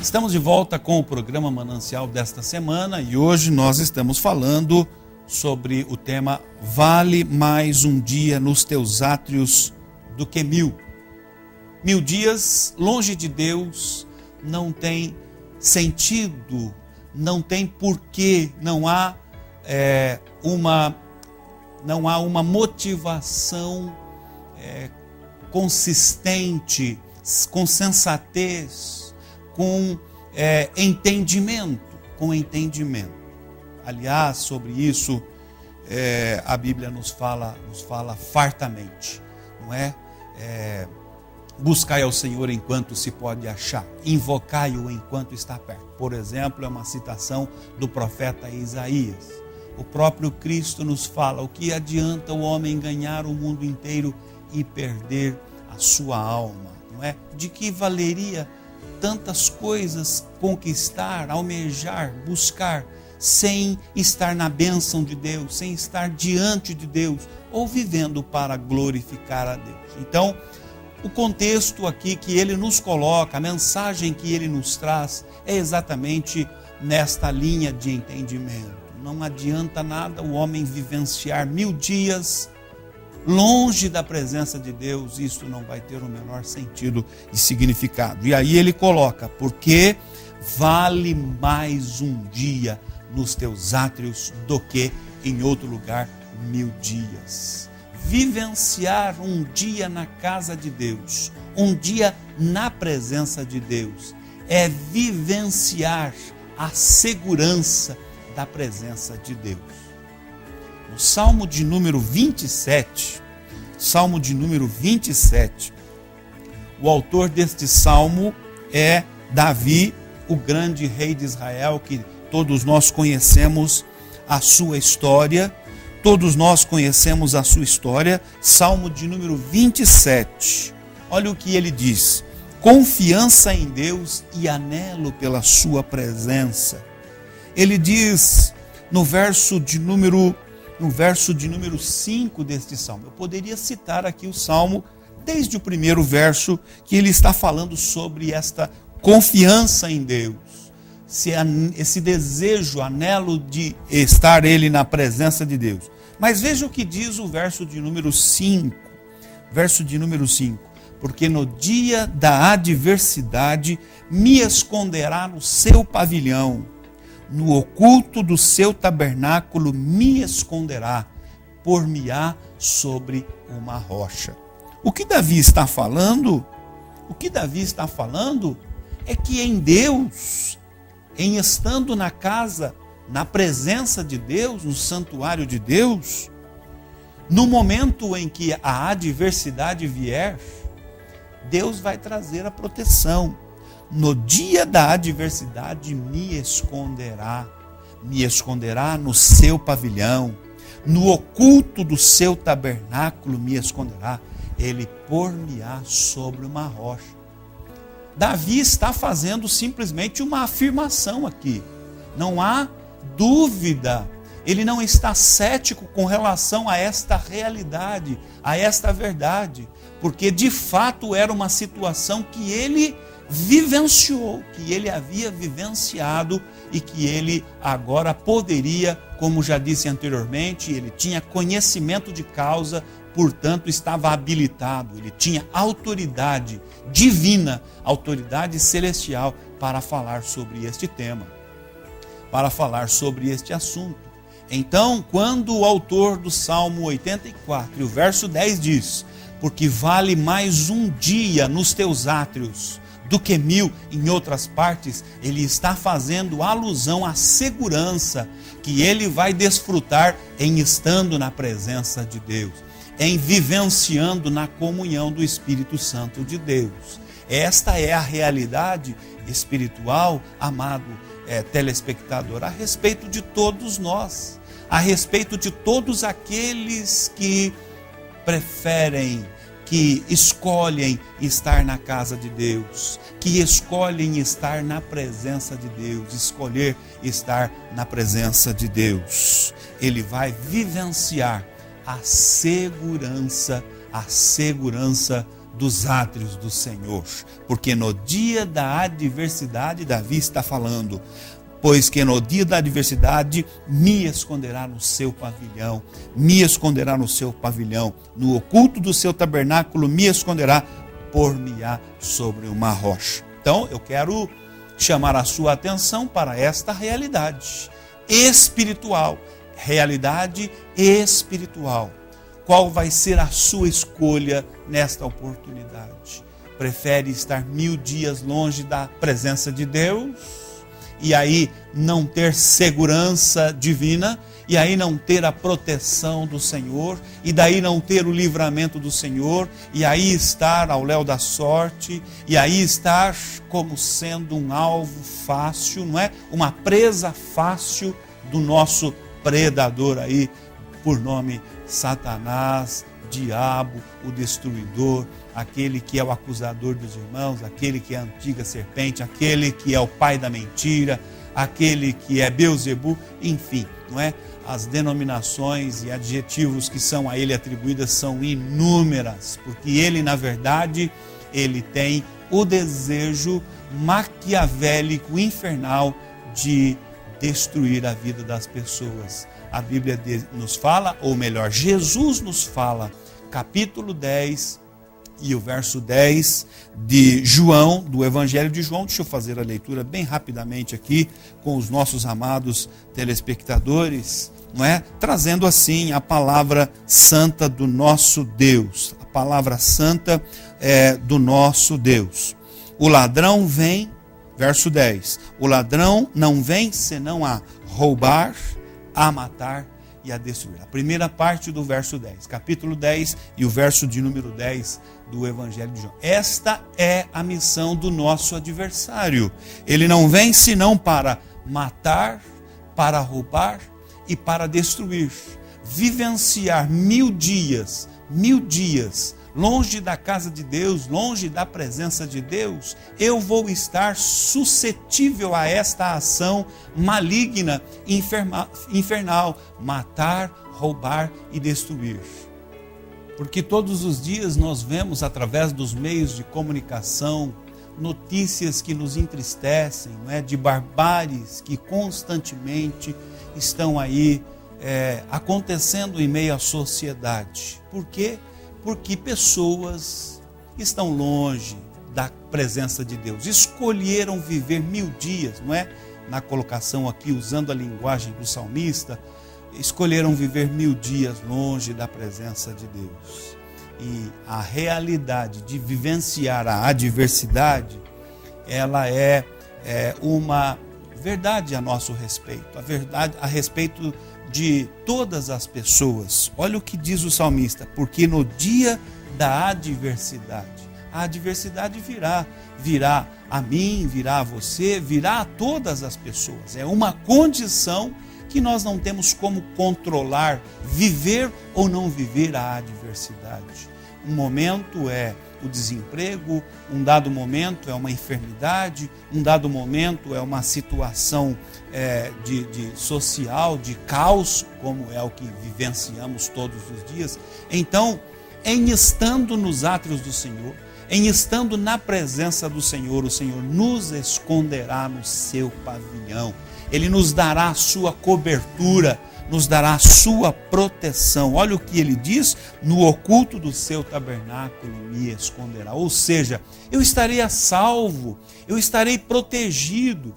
Estamos de volta com o programa Manancial desta semana e hoje nós estamos falando sobre o tema Vale mais um dia nos teus átrios do que 1000. 1000 dias longe de Deus não tem sentido, não tem porquê, não há uma motivação consistente, com sensatez, com entendimento. Aliás, sobre isso a Bíblia nos fala fartamente, não é? Buscai ao Senhor enquanto se pode achar, invocai-o enquanto está perto. Por exemplo, é uma citação do profeta Isaías. O próprio Cristo nos fala: o que adianta o homem ganhar o mundo inteiro e perder a sua alma? Não é? De que valeria tantas coisas conquistar, almejar, buscar, sem estar na bênção de Deus, sem estar diante de Deus, ou vivendo para glorificar a Deus? Então, o contexto aqui que ele nos coloca, a mensagem que ele nos traz, é exatamente nesta linha de entendimento. Não adianta nada o homem vivenciar 1000 dias longe da presença de Deus, isso não vai ter o menor sentido e significado. E aí ele coloca: porque vale mais um dia nos teus átrios do que em outro lugar 1000 dias. Vivenciar um dia na casa de Deus, um dia na presença de Deus, é vivenciar a segurança da presença de Deus. No Salmo de número 27, o autor deste Salmo é Davi, o grande rei de Israel, que todos nós conhecemos a sua história. Salmo de número 27. Olha o que ele diz: confiança em Deus e anelo pela sua presença. Ele diz no verso de número 5 deste Salmo. Eu poderia citar aqui o Salmo desde o primeiro verso, que ele está falando sobre esta confiança em Deus, esse desejo, anelo de estar ele na presença de Deus. Mas veja o que diz o verso de número 5. Porque no dia da adversidade me esconderá no seu pavilhão, no oculto do seu tabernáculo me esconderá, por-me-á sobre uma rocha. O que Davi está falando é que em Deus, em estando na casa, na presença de Deus, no santuário de Deus, no momento em que a adversidade vier, Deus vai trazer a proteção. No dia da adversidade me esconderá no seu pavilhão, no oculto do seu tabernáculo me esconderá, ele por-me-á sobre uma rocha. Davi está fazendo simplesmente uma afirmação aqui, não há dúvida, ele não está cético com relação a esta realidade, a esta verdade, porque de fato era uma situação que ele vivenciou, que ele havia vivenciado e que ele agora poderia, como já disse anteriormente, ele tinha conhecimento de causa, portanto estava habilitado, ele tinha autoridade divina, autoridade celestial para falar sobre este tema, para falar sobre este assunto. Então, quando o autor do Salmo 84, o verso 10 diz: porque vale mais um dia nos teus átrios do que 1000 em outras partes, ele está fazendo alusão à segurança que ele vai desfrutar em estando na presença de Deus, em vivenciando na comunhão do Espírito Santo de Deus. Esta é a realidade espiritual, amado telespectador, a respeito de todos nós, a respeito de todos aqueles que preferem, que escolhem estar na casa de Deus, que escolhem estar na presença de Deus, escolher estar na presença de Deus. Ele vai vivenciar a segurança dos átrios do Senhor. Porque no dia da adversidade, Davi está falando, pois que no dia da adversidade me esconderá no seu pavilhão, me esconderá no seu pavilhão, no oculto do seu tabernáculo me esconderá, por-me-á sobre uma rocha. Então eu quero chamar a sua atenção para esta realidade espiritual, realidade espiritual. Qual vai ser a sua escolha nesta oportunidade? Prefere estar 1000 dias longe da presença de Deus e aí não ter segurança divina, e aí não ter a proteção do Senhor, e daí não ter o livramento do Senhor, e aí estar ao léu da sorte, e aí estar como sendo um alvo fácil, não é? Uma presa fácil do nosso predador aí, por nome Satanás, diabo, o destruidor, aquele que é o acusador dos irmãos, aquele que é a antiga serpente, aquele que é o pai da mentira, aquele que é Beelzebu, enfim, não é? As denominações e adjetivos que são a ele atribuídas são inúmeras, porque ele, na verdade, ele tem o desejo maquiavélico, infernal, de destruir a vida das pessoas. A Bíblia nos fala, ou melhor, Jesus nos fala, capítulo 10 e o verso 10 de João, do Evangelho de João. Deixa eu fazer a leitura bem rapidamente aqui com os nossos amados telespectadores, não é? Trazendo assim a palavra santa do nosso Deus, a palavra santa do nosso Deus. O ladrão vem, verso 10, o ladrão não vem senão a roubar, a matar e a destruir. A primeira parte do verso 10, capítulo 10 e o verso de número 10 do Evangelho de João. Esta é a missão do nosso adversário. Ele não vem senão para matar, para roubar e para destruir. Vivenciar 1000 dias, longe da casa de Deus, longe da presença de Deus, eu vou estar suscetível a esta ação maligna, infernal, matar, roubar e destruir. Porque todos os dias nós vemos através dos meios de comunicação notícias que nos entristecem, não é? De barbáries que constantemente estão aí acontecendo em meio à sociedade. Por quê? Porque pessoas estão longe da presença de Deus, escolheram viver 1000 dias, não é? Na colocação aqui, usando a linguagem do salmista, escolheram viver 1000 dias longe da presença de Deus. E a realidade de vivenciar a adversidade, ela é uma verdade a nosso respeito, a verdade a respeito de todas as pessoas. Olha o que diz o salmista, porque no dia da adversidade, a adversidade virá a mim, virá a você, virá a todas as pessoas. É uma condição que nós não temos como controlar, viver ou não viver a adversidade. Um momento é o desemprego, um dado momento é uma enfermidade, um dado momento é uma situação de social, de caos, como é o que vivenciamos todos os dias. Então, em estando nos átrios do Senhor, em estando na presença do Senhor, o Senhor nos esconderá no seu pavilhão. Ele nos dará a sua cobertura, nos dará a sua proteção. Olha o que ele diz, no oculto do seu tabernáculo me esconderá. Ou seja, eu estarei a salvo, eu estarei protegido,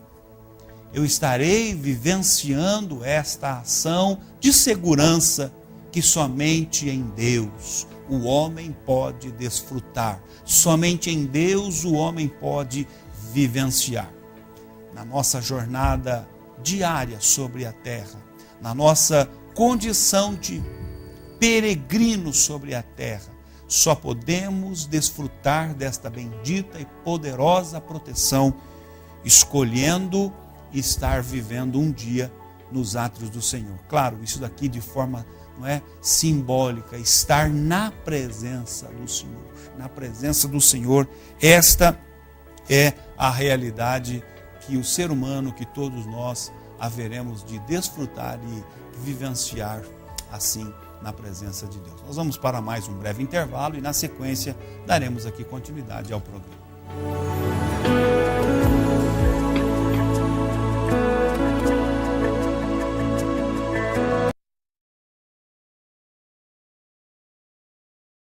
eu estarei vivenciando esta ação de segurança que somente em Deus o homem pode desfrutar. Somente em Deus o homem pode vivenciar. Na nossa jornada diária sobre a terra, na nossa condição de peregrino sobre a terra, só podemos desfrutar desta bendita e poderosa proteção, escolhendo estar vivendo um dia nos átrios do Senhor. Claro, isso daqui de forma simbólica, estar na presença do Senhor. Na presença do Senhor, esta é a realidade que o ser humano, que todos nós haveremos de desfrutar e vivenciar assim na presença de Deus. Nós vamos para mais um breve intervalo e na sequência daremos aqui continuidade ao programa.